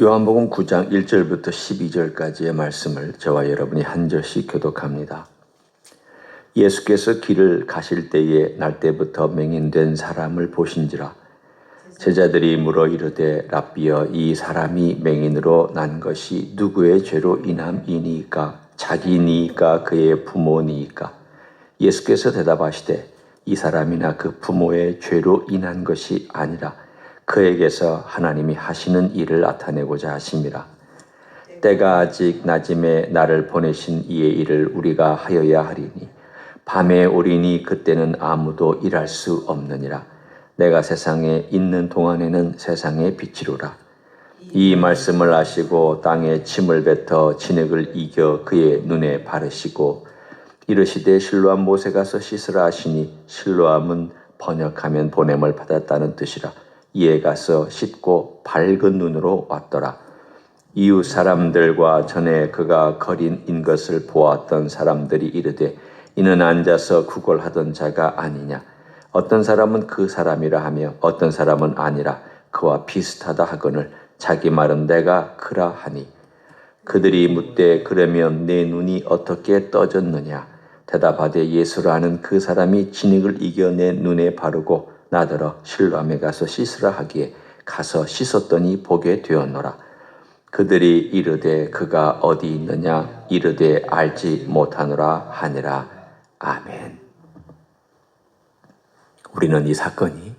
요한복음 9장 1절부터 12절까지의 말씀을 저와 여러분이 한 절씩 교독합니다. 예수께서 길을 가실 때에 날 때부터 맹인된 사람을 보신지라. 제자들이 물어 이르되 랍비여, 이 사람이 맹인으로 난 것이 누구의 죄로 인함이니까? 자기니까 그의 부모니까? 예수께서 대답하시되 이 사람이나 그 부모의 죄로 인한 것이 아니라 그에게서 하나님이 하시는 일을 나타내고자 하심이라. 때가 아직 낮음에 나를 보내신 이의 일을 우리가 하여야 하리니 밤에 오리니 그때는 아무도 일할 수 없느니라. 내가 세상에 있는 동안에는 세상의 빛이로라. 이 말씀을 하시고 땅에 침을 뱉어 진흙을 이겨 그의 눈에 바르시고 이르시되 실로암 못에 가서 씻으라 하시니 실로암은 번역하면 보냄을 받았다는 뜻이라. 이에 가서 씻고 밝은 눈으로 왔더라. 이웃 사람들과 전에 그가 거린인 것을 보았던 사람들이 이르되 이는 앉아서 구걸하던 자가 아니냐. 어떤 사람은 그 사람이라 하며 어떤 사람은 아니라 그와 비슷하다 하거늘 자기 말은 내가 그라 하니 그들이 묻되 그러면 내 눈이 어떻게 떠졌느냐. 대답하되 예수라 하는 그 사람이 진흙을 이겨 내 눈에 바르고 나더러 실로암에 가서 씻으라 하기에 가서 씻었더니 보게 되었노라. 그들이 이르되 그가 어디 있느냐. 이르되 알지 못하노라 하니라. 아멘. 우리는 이 사건이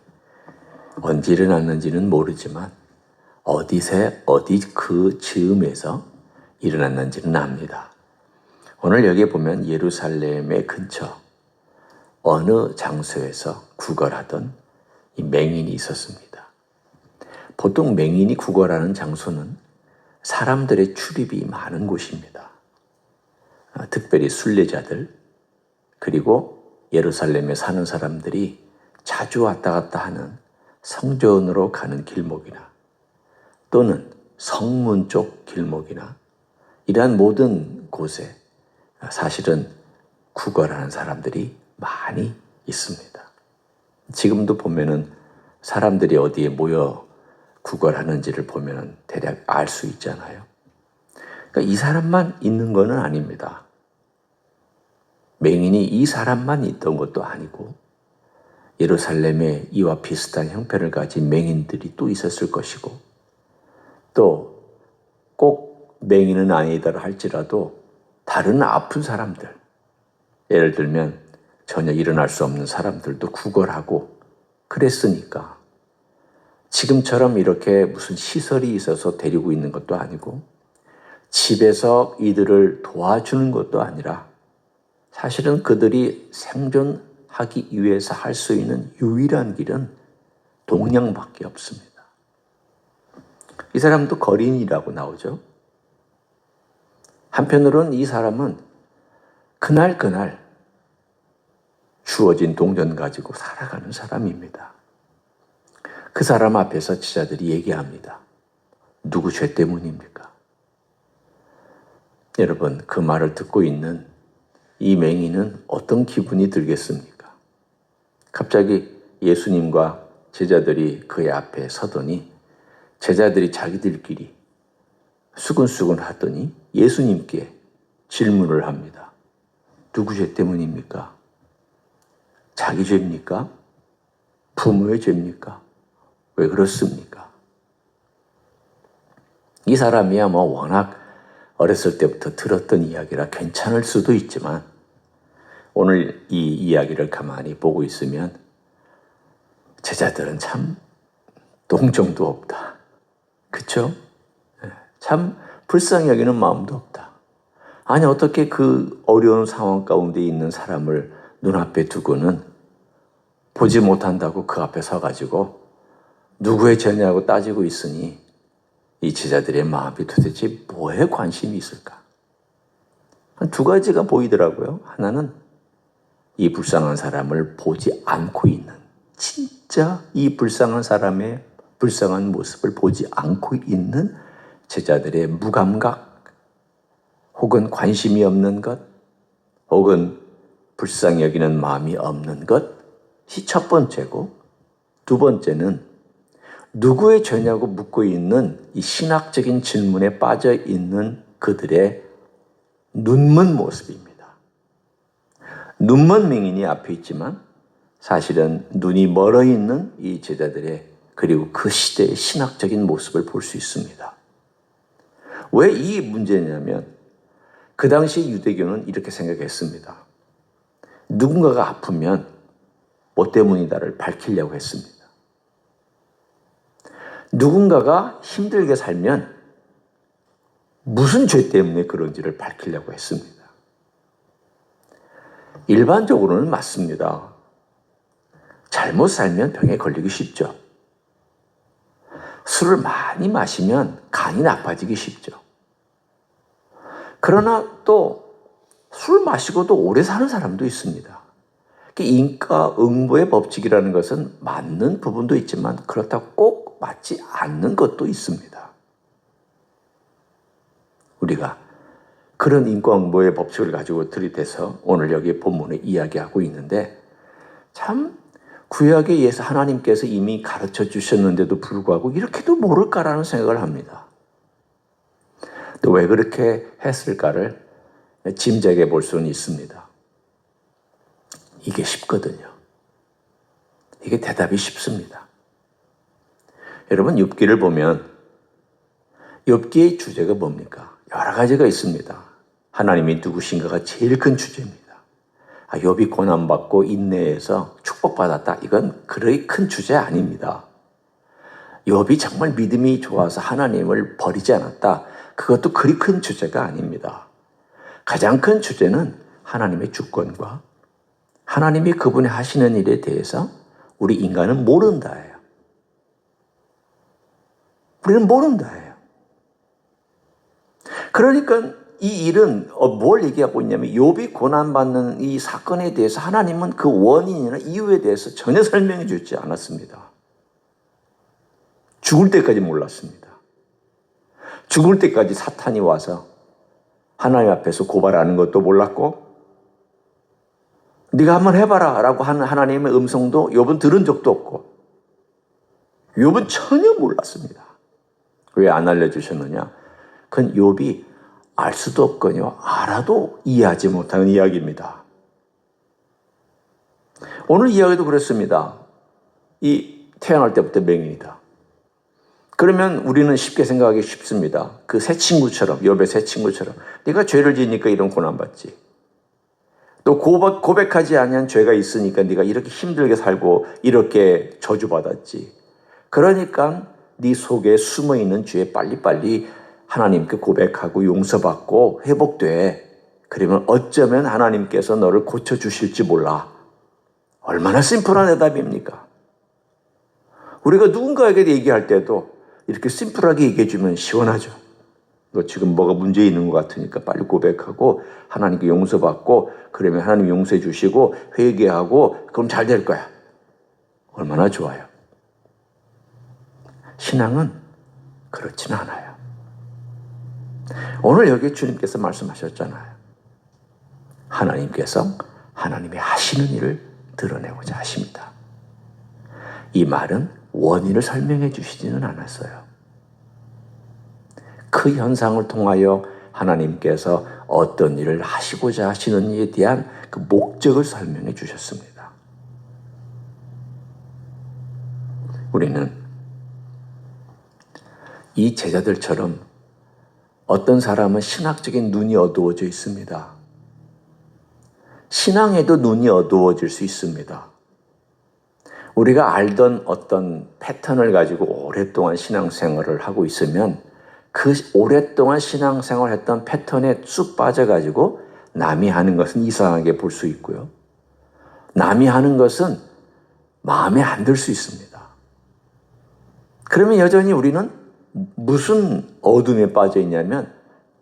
언제 일어났는지는 모르지만 어디 그 즈음에서 일어났는지는 압니다. 오늘 여기 보면 예루살렘의 근처 어느 장소에서 구걸하던 이 맹인이 있었습니다. 보통 맹인이 구걸하는 장소는 사람들의 출입이 많은 곳입니다. 특별히 순례자들 그리고 예루살렘에 사는 사람들이 자주 왔다 갔다 하는 성전으로 가는 길목이나 또는 성문 쪽 길목이나 이러한 모든 곳에 사실은 구걸하는 사람들이 많이 있습니다. 지금도 보면은 사람들이 어디에 모여 구걸하는지를 보면은 대략 알 수 있잖아요. 그러니까 이 사람만 있는 것은 아닙니다. 맹인이 이 사람만 있던 것도 아니고 예루살렘에 이와 비슷한 형편을 가진 맹인들이 또 있었을 것이고 또 꼭 맹인은 아니더라 할지라도 다른 아픈 사람들, 예를 들면 전혀 일어날 수 없는 사람들도 구걸하고 그랬으니까 지금처럼 이렇게 무슨 시설이 있어서 데리고 있는 것도 아니고 집에서 이들을 도와주는 것도 아니라 사실은 그들이 생존하기 위해서 할 수 있는 유일한 길은 동양밖에 없습니다. 이 사람도 거린이라고 나오죠. 한편으로는 이 사람은 그날 주어진 동전 가지고 살아가는 사람입니다. 그 사람 앞에서 제자들이 얘기합니다. 누구 죄 때문입니까? 여러분, 그 말을 듣고 있는 이 맹인은 어떤 기분이 들겠습니까? 갑자기 예수님과 제자들이 그의 앞에 서더니 제자들이 자기들끼리 수근수근 하더니 예수님께 질문을 합니다. 누구 죄 때문입니까? 자기 죄입니까? 부모의 죄입니까? 왜 그렇습니까? 이 사람이야 워낙 어렸을 때부터 들었던 이야기라 괜찮을 수도 있지만 오늘 이 이야기를 가만히 보고 있으면 제자들은 참 동정도 없다. 그렇죠? 참 불쌍히 여기는 마음도 없다. 아니 어떻게 그 어려운 상황 가운데 있는 사람을 눈앞에 두고는 보지 못한다고 그 앞에 서가지고 누구의 죄냐고 따지고 있으니 이 제자들의 마음이 도대체 뭐에 관심이 있을까? 한 두 가지가 보이더라고요. 하나는 이 불쌍한 사람을 보지 않고 있는, 진짜 이 불쌍한 사람의 불쌍한 모습을 보지 않고 있는 제자들의 무감각 혹은 관심이 없는 것 혹은 불쌍히 여기는 마음이 없는 것이 첫 번째고 두 번째는 누구의 죄냐고 묻고 있는 이 신학적인 질문에 빠져 있는 그들의 눈먼 모습입니다. 눈먼 맹인이 앞에 있지만 사실은 눈이 멀어 있는 이 제자들의 그리고 그 시대의 신학적인 모습을 볼 수 있습니다. 왜 이 문제냐면 그 당시 유대교는 이렇게 생각했습니다. 누군가가 아프면 뭐 때문이다를 밝히려고 했습니다. 누군가가 힘들게 살면 무슨 죄 때문에 그런지를 밝히려고 했습니다. 일반적으로는 맞습니다. 잘못 살면 병에 걸리기 쉽죠. 술을 많이 마시면 간이 나빠지기 쉽죠. 그러나 또 술 마시고도 오래 사는 사람도 있습니다. 인과응보의 법칙이라는 것은 맞는 부분도 있지만 그렇다고 꼭 맞지 않는 것도 있습니다. 우리가 그런 인과응보의 법칙을 가지고 들이대서 오늘 여기 본문에 이야기하고 있는데 참 구약에 의해서 하나님께서 이미 가르쳐 주셨는데도 불구하고 이렇게도 모를까라는 생각을 합니다. 또 왜 그렇게 했을까를 짐작해 볼 수는 있습니다. 이게 쉽거든요. 이게 대답이 쉽습니다. 여러분 욥기를 보면 욥기의 주제가 뭡니까? 여러 가지가 있습니다. 하나님이 누구신가가 제일 큰 주제입니다. 욥이 고난받고 인내해서 축복받았다. 이건 그리 큰 주제 아닙니다. 욥이 정말 믿음이 좋아서 하나님을 버리지 않았다. 그것도 그리 큰 주제가 아닙니다. 가장 큰 주제는 하나님의 주권과 하나님이 그분이 하시는 일에 대해서 우리 인간은 모른다예요. 우리는 모른다예요. 그러니까 이 일은 뭘 얘기하고 있냐면 욥이 고난받는 이 사건에 대해서 하나님은 그 원인이나 이유에 대해서 전혀 설명해 주지 않았습니다. 죽을 때까지 몰랐습니다. 죽을 때까지 사탄이 와서 하나님 앞에서 고발하는 것도 몰랐고 네가 한번 해봐라 라고 하는 하나님의 음성도 욥은 들은 적도 없고 욥은 전혀 몰랐습니다. 왜 안 알려주셨느냐? 그건 욥이 알 수도 없거니와 알아도 이해하지 못하는 이야기입니다. 오늘 이야기도 그렇습니다. 이 태어날 때부터 맹인이다. 그러면 우리는 쉽게 생각하기 쉽습니다. 그 새 친구처럼, 욥의 새 친구처럼 네가 죄를 지으니까 이런 고난받지. 또 고백하지 않은 죄가 있으니까 네가 이렇게 힘들게 살고 이렇게 저주받았지. 그러니까 네 속에 숨어있는 죄에 빨리빨리 하나님께 고백하고 용서받고 회복돼. 그러면 어쩌면 하나님께서 너를 고쳐주실지 몰라. 얼마나 심플한 대답입니까? 우리가 누군가에게 얘기할 때도 이렇게 심플하게 얘기해주면 시원하죠. 너 지금 뭐가 문제 있는 것 같으니까 빨리 고백하고 하나님께 용서받고 그러면 하나님 용서해 주시고 회개하고 그럼 잘 될 거야. 얼마나 좋아요. 신앙은 그렇지는 않아요. 오늘 여기 주님께서 말씀하셨잖아요. 하나님께서 하나님이 하시는 일을 드러내고자 하십니다. 이 말은 원인을 설명해 주시지는 않았어요. 그 현상을 통하여 하나님께서 어떤 일을 하시고자 하시는 이에 대한 그 목적을 설명해 주셨습니다. 우리는 이 제자들처럼 어떤 사람은 신학적인 눈이 어두워져 있습니다. 신앙에도 눈이 어두워질 수 있습니다. 우리가 알던 어떤 패턴을 가지고 오랫동안 신앙생활을 하고 있으면 그 오랫동안 신앙생활을 했던 패턴에 쑥 빠져가지고 남이 하는 것은 이상하게 볼 수 있고요. 남이 하는 것은 마음에 안 들 수 있습니다. 그러면 여전히 우리는 무슨 어둠에 빠져 있냐면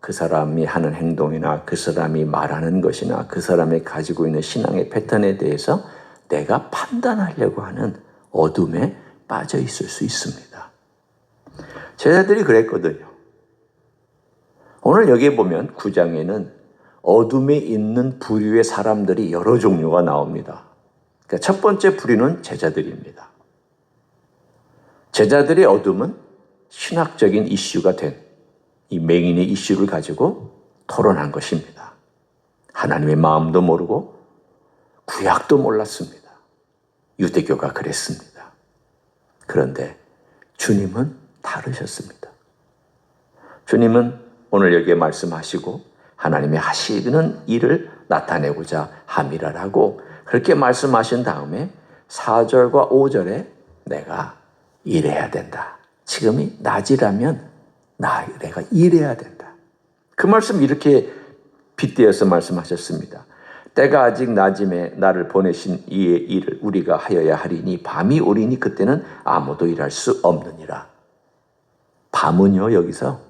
그 사람이 하는 행동이나 그 사람이 말하는 것이나 그 사람이 가지고 있는 신앙의 패턴에 대해서 내가 판단하려고 하는 어둠에 빠져 있을 수 있습니다. 제자들이 그랬거든요. 오늘 여기에 보면 9장에는 어둠에 있는 부류의 사람들이 여러 종류가 나옵니다. 그러니까 첫 번째 부류는 제자들입니다. 제자들의 어둠은 신학적인 이슈가 된 이 맹인의 이슈를 가지고 토론한 것입니다. 하나님의 마음도 모르고 구약도 몰랐습니다. 유대교가 그랬습니다. 그런데 주님은 다르셨습니다. 주님은 오늘 여기에 말씀하시고 하나님의 하시는 일을 나타내고자 함이라라고 그렇게 말씀하신 다음에 4절과 5절에 내가 일해야 된다. 지금이 낮이라면 내가 일해야 된다. 그 말씀 이렇게 빗대어서 말씀하셨습니다. 때가 아직 낮음에 나를 보내신 이의 일을 우리가 하여야 하리니 밤이 오리니 그때는 아무도 일할 수 없느니라. 밤은요, 여기서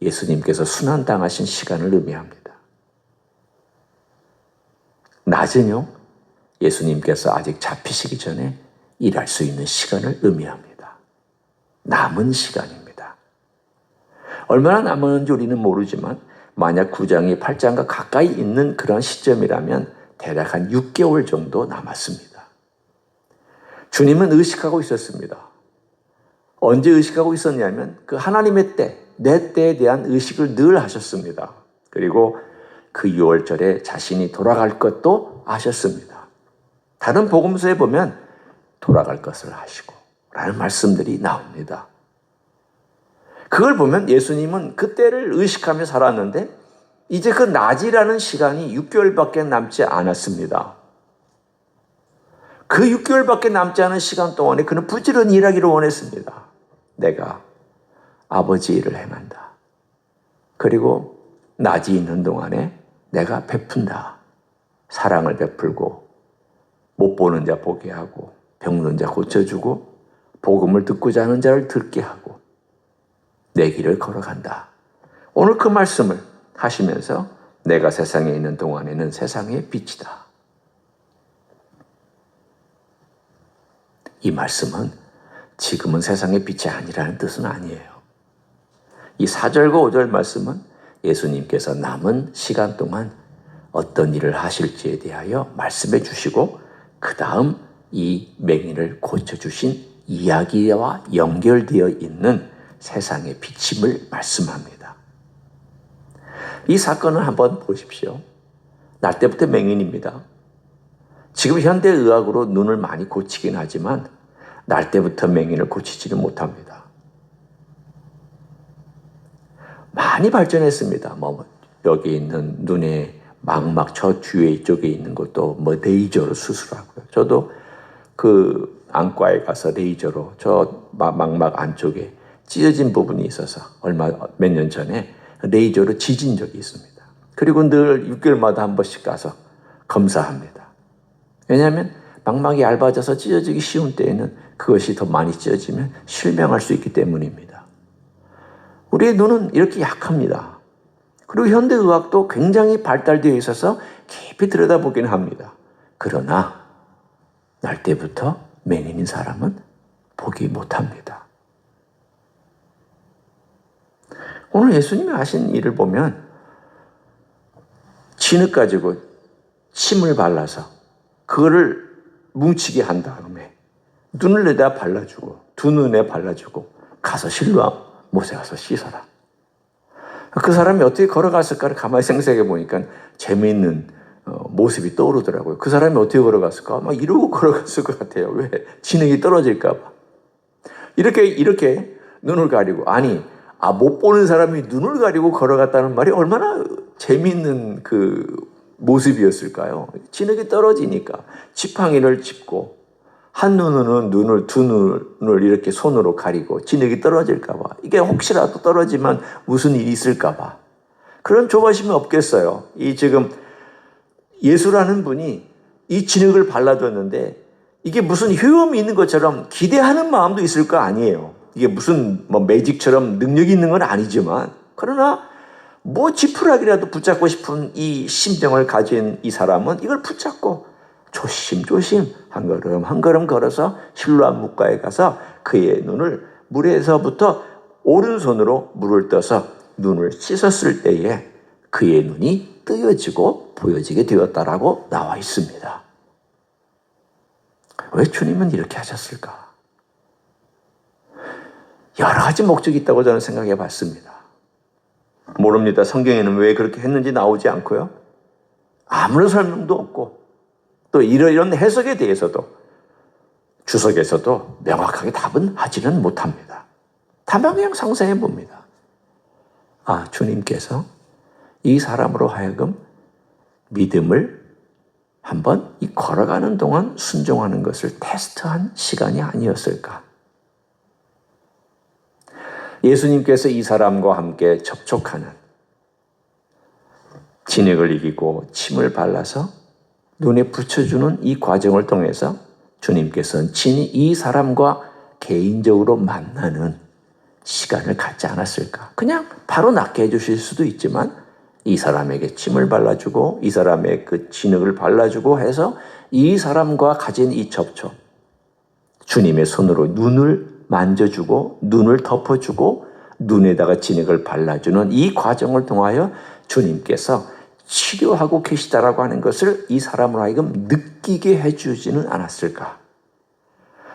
예수님께서 순환당하신 시간을 의미합니다. 낮은요, 예수님께서 아직 잡히시기 전에 일할 수 있는 시간을 의미합니다. 남은 시간입니다. 얼마나 남았는지 우리는 모르지만 만약 9장이 8장과 가까이 있는 그런 시점이라면 대략 한 6개월 정도 남았습니다. 주님은 의식하고 있었습니다. 언제 의식하고 있었냐면 그 하나님의 때, 내 때에 대한 의식을 늘 하셨습니다. 그리고 그 6월절에 자신이 돌아갈 것도 아셨습니다. 다른 복음서에 보면 돌아갈 것을 하시고 라는 말씀들이 나옵니다. 그걸 보면 예수님은 그때를 의식하며 살았는데 이제 그 낮이라는 시간이 6개월밖에 남지 않았습니다. 그 6개월밖에 남지 않은 시간 동안에 그는 부지런히 일하기를 원했습니다. 내가 아버지 일을 행한다. 그리고 낮이 있는 동안에 내가 베푼다. 사랑을 베풀고 못 보는 자 보게 하고 병든 자 고쳐주고 복음을 듣고자 하는 자를 듣게 하고 내 길을 걸어간다. 오늘 그 말씀을 하시면서 내가 세상에 있는 동안에는 세상의 빛이다. 이 말씀은 지금은 세상의 빛이 아니라는 뜻은 아니에요. 이 4절과 5절 말씀은 예수님께서 남은 시간 동안 어떤 일을 하실지에 대하여 말씀해 주시고 그 다음 이 맹인을 고쳐주신 이야기와 연결되어 있는 세상의 비침을 말씀합니다. 이 사건을 한번 보십시오. 날 때부터 맹인입니다. 지금 현대의학으로 눈을 많이 고치긴 하지만 날 때부터 맹인을 고치지는 못합니다. 많이 발전했습니다. 여기 있는 눈에 망막 저 뒤에 이쪽에 있는 것도 레이저로 수술하고요. 저도 그 안과에 가서 레이저로 저 망막 안쪽에 찢어진 부분이 있어서 몇 년 전에 레이저로 지진 적이 있습니다. 그리고 늘 6개월마다 한 번씩 가서 검사합니다. 왜냐하면 망막이 얇아져서 찢어지기 쉬운 때에는 그것이 더 많이 찢어지면 실명할 수 있기 때문입니다. 우리의 눈은 이렇게 약합니다. 그리고 현대의학도 굉장히 발달되어 있어서 깊이 들여다보긴 합니다. 그러나 날 때부터 맹인인 사람은 보기 못합니다. 오늘 예수님이 하신 일을 보면 진흙 가지고 침을 발라서 그거를 뭉치게 한 다음에 눈을 내다 발라주고 두 눈에 발라주고 가서 실로암 못에 가서 씻어라. 그 사람이 어떻게 걸어갔을까를 가만히 생각해 보니까 재미있는 모습이 떠오르더라고요. 그 사람이 어떻게 걸어갔을까? 막 이러고 걸어갔을 것 같아요. 왜? 진흙이 떨어질까 봐. 이렇게 눈을 가리고 못 보는 사람이 눈을 가리고 걸어갔다는 말이 얼마나 재미있는 그 모습이었을까요? 진흙이 떨어지니까 지팡이를 짚고 한 눈으로는 두 눈을 이렇게 손으로 가리고 진흙이 떨어질까 봐. 이게 혹시라도 떨어지면 무슨 일이 있을까 봐. 그런 조바심이 없겠어요. 지금 예수라는 분이 이 진흙을 발라줬는데 이게 무슨 효험이 있는 것처럼 기대하는 마음도 있을 거 아니에요. 이게 무슨 매직처럼 능력이 있는 건 아니지만 그러나 지푸라기라도 붙잡고 싶은 이 심정을 가진 이 사람은 이걸 붙잡고 조심조심 한 걸음 한 걸음 걸어서 실로암 묵가에 가서 그의 눈을 물에서부터 오른손으로 물을 떠서 눈을 씻었을 때에 그의 눈이 뜨여지고 보여지게 되었다라고 나와 있습니다. 왜 주님은 이렇게 하셨을까? 여러 가지 목적이 있다고 저는 생각해 봤습니다. 모릅니다. 성경에는 왜 그렇게 했는지 나오지 않고요. 아무런 설명도 없고 또 이런 해석에 대해서도 주석에서도 명확하게 답은 하지는 못합니다. 다만 그냥 상상해 봅니다. 주님께서 이 사람으로 하여금 믿음을 한번 이 걸어가는 동안 순종하는 것을 테스트한 시간이 아니었을까? 예수님께서 이 사람과 함께 접촉하는 진액을 이기고 침을 발라서 눈에 붙여주는 이 과정을 통해서 주님께서는 친히 이 사람과 개인적으로 만나는 시간을 갖지 않았을까? 그냥 바로 낫게 해주실 수도 있지만 이 사람에게 침을 발라주고 이 사람의 그 진흙을 발라주고 해서 이 사람과 가진 이 접촉, 주님의 손으로 눈을 만져주고 눈을 덮어주고 눈에다가 진흙을 발라주는 이 과정을 통하여 주님께서 치료하고 계시다라고 하는 것을 이 사람으로 하여금 느끼게 해주지는 않았을까?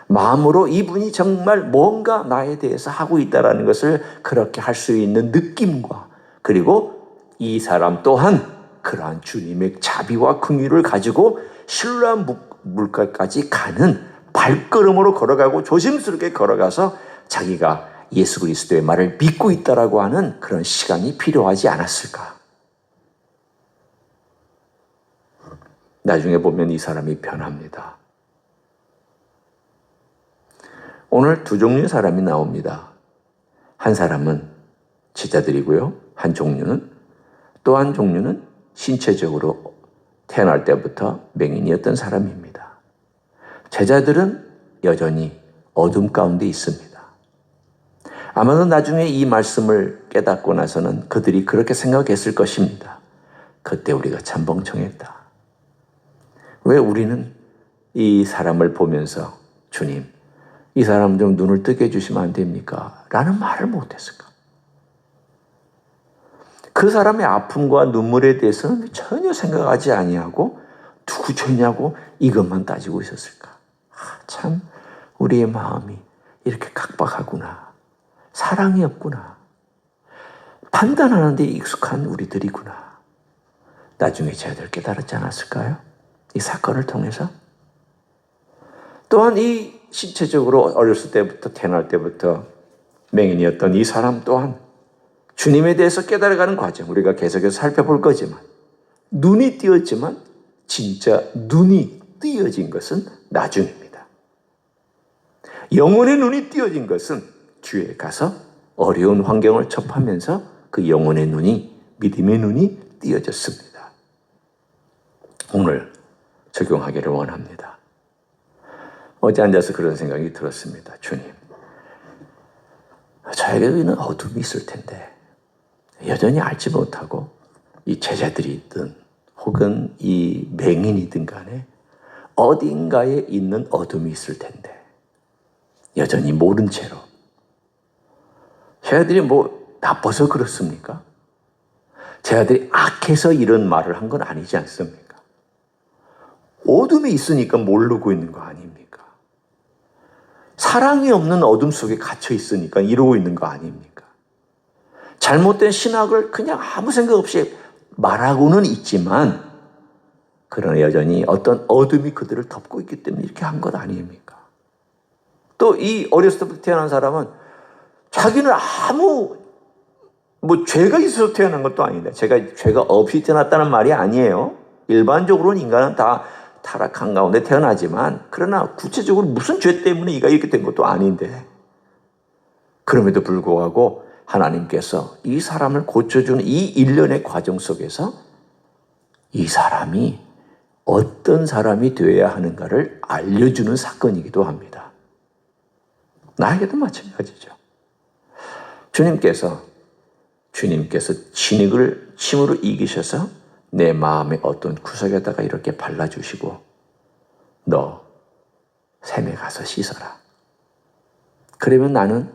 마음으로 이분이 정말 뭔가 나에 대해서 하고 있다라는 것을 그렇게 할 수 있는 느낌과 그리고 이 사람 또한 그러한 주님의 자비와 긍휼을 가지고 신뢰한 물가까지 가는 발걸음으로 걸어가고 조심스럽게 걸어가서 자기가 예수 그리스도의 말을 믿고 있다라고 하는 그런 시간이 필요하지 않았을까? 나중에 보면 이 사람이 변합니다. 오늘 두 종류의 사람이 나옵니다. 한 사람은 제자들이고요. 한 종류는 또 한 종류는 신체적으로 태어날 때부터 맹인이었던 사람입니다. 제자들은 여전히 어둠 가운데 있습니다. 아마도 나중에 이 말씀을 깨닫고 나서는 그들이 그렇게 생각했을 것입니다. 그때 우리가 참 멍청했다. 왜 우리는 이 사람을 보면서 주님, 이 사람 좀 눈을 뜨게 해주시면 안 됩니까? 라는 말을 못했을까? 그 사람의 아픔과 눈물에 대해서는 전혀 생각하지 아니하고 누구 죄냐고 이것만 따지고 있었을까? 참 우리의 마음이 이렇게 각박하구나. 사랑이 없구나. 판단하는 데 익숙한 우리들이구나. 나중에 저희들 깨달았지 않았을까요? 이 사건을 통해서. 또한 이 신체적으로 어렸을 때부터 태어날 때부터 맹인이었던 이 사람 또한 주님에 대해서 깨달아가는 과정 우리가 계속해서 살펴볼 거지만 눈이 띄었지만 진짜 눈이 띄어진 것은 나중입니다. 영혼의 눈이 띄어진 것은 뒤에 가서 어려운 환경을 접하면서 그 영혼의 눈이 믿음의 눈이 띄어졌습니다. 오늘 적용하기를 원합니다. 어제 앉아서 그런 생각이 들었습니다. 주님, 저에게는 어둠이 있을 텐데 여전히 알지 못하고 이 제자들이든 혹은 이 맹인이든 간에 어딘가에 있는 어둠이 있을 텐데 여전히 모른 채로 제자들이 뭐 나빠서 그렇습니까? 제자들이 악해서 이런 말을 한 건 아니지 않습니까? 어둠이 있으니까 모르고 있는 거 아닙니까? 사랑이 없는 어둠 속에 갇혀 있으니까 이러고 있는 거 아닙니까? 잘못된 신학을 그냥 아무 생각 없이 말하고는 있지만 그러나 여전히 어떤 어둠이 그들을 덮고 있기 때문에 이렇게 한 것 아닙니까? 또 이 어렸을 때부터 태어난 사람은 자기는 아무 죄가 있어서 태어난 것도 아닌데 죄가 없이 태어났다는 말이 아니에요. 일반적으로는 인간은 다 타락한 가운데 태어나지만 그러나 구체적으로 무슨 죄 때문에 이가 이렇게 된 것도 아닌데 그럼에도 불구하고 하나님께서 이 사람을 고쳐주는 이 일련의 과정 속에서 이 사람이 어떤 사람이 되어야 하는가를 알려주는 사건이기도 합니다. 나에게도 마찬가지죠. 주님께서 진흙을 침으로 이기셔서 내 마음의 어떤 구석에다가 이렇게 발라주시고 너 샘에 가서 씻어라. 그러면 나는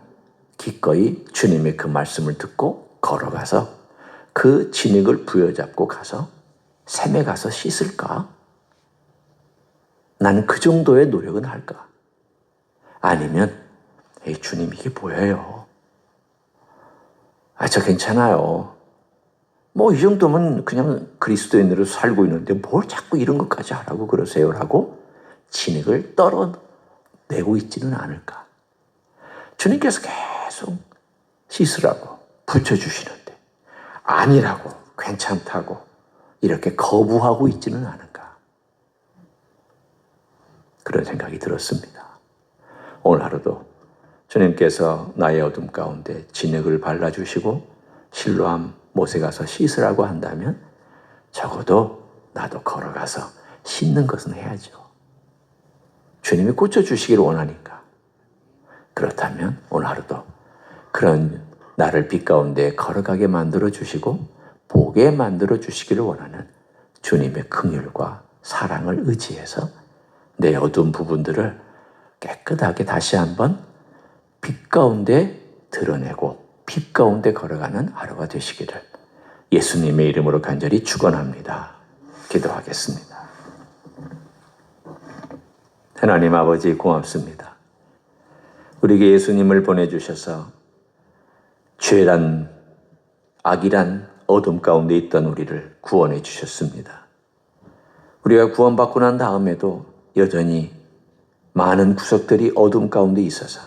기꺼이 주님의 그 말씀을 듣고 걸어가서 그 진흙을 부여잡고 가서 샘에 가서 씻을까? 나는 그 정도의 노력은 할까? 아니면 주님 이게 보여요. 저 괜찮아요. 뭐 이 정도면 그냥 그리스도인으로 살고 있는데 뭘 자꾸 이런 것까지 하라고 그러세요라고 진액을 떨어내고 있지는 않을까. 주님께서 계속 씻으라고 붙여주시는데 아니라고 괜찮다고 이렇게 거부하고 있지는 않은가. 그런 생각이 들었습니다. 오늘 하루도 주님께서 나의 어둠 가운데 진액을 발라주시고 실로암 못에 가서 씻으라고 한다면 적어도 나도 걸어가서 씻는 것은 해야죠. 주님이 고쳐주시기를 원하니까. 그렇다면 오늘 하루도 그런 나를 빛 가운데 걸어가게 만들어주시고 보게 만들어주시기를 원하는 주님의 긍휼과 사랑을 의지해서 내 어두운 부분들을 깨끗하게 다시 한번 빛 가운데 드러내고 빛 가운데 걸어가는 하루가 되시기를 예수님의 이름으로 간절히 축원합니다. 기도하겠습니다. 하나님 아버지 고맙습니다. 우리에게 예수님을 보내주셔서 죄란 악이란 어둠 가운데 있던 우리를 구원해 주셨습니다. 우리가 구원받고 난 다음에도 여전히 많은 구석들이 어둠 가운데 있어서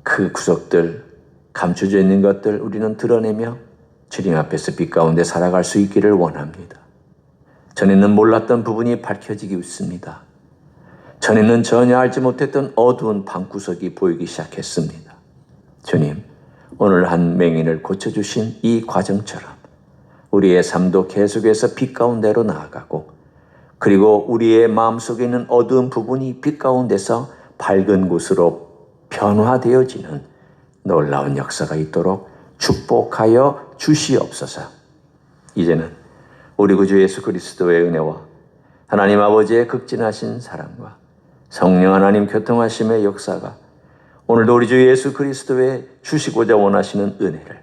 그 구석들, 감춰져 있는 것들 우리는 드러내며 주님 앞에서 빛 가운데 살아갈 수 있기를 원합니다. 전에는 몰랐던 부분이 밝혀지기 있습니다. 전에는 전혀 알지 못했던 어두운 방구석이 보이기 시작했습니다. 주님, 오늘 한 맹인을 고쳐주신 이 과정처럼 우리의 삶도 계속해서 빛 가운데로 나아가고 그리고 우리의 마음속에 있는 어두운 부분이 빛 가운데서 밝은 곳으로 변화되어지는 놀라운 역사가 있도록 축복하여 주시옵소서. 이제는 우리 구주 예수 그리스도의 은혜와 하나님 아버지의 극진하신 사랑과 성령 하나님 교통하심의 역사가 오늘도 우리 주 예수 그리스도의 주시고자 원하시는 은혜를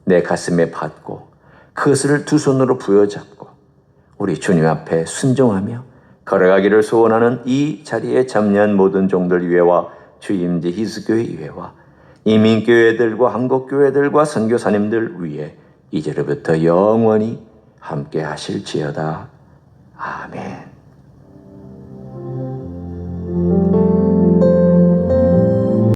내 가슴에 받고 그것을 두 손으로 부여잡고 우리 주님 앞에 순종하며 걸어가기를 소원하는 이 자리에 참여한 모든 종들 위에와 주임제 희수교회 위에와 이민교회들과 한국교회들과 선교사님들 위에 이제로부터 영원히 함께 하실지어다. 아멘.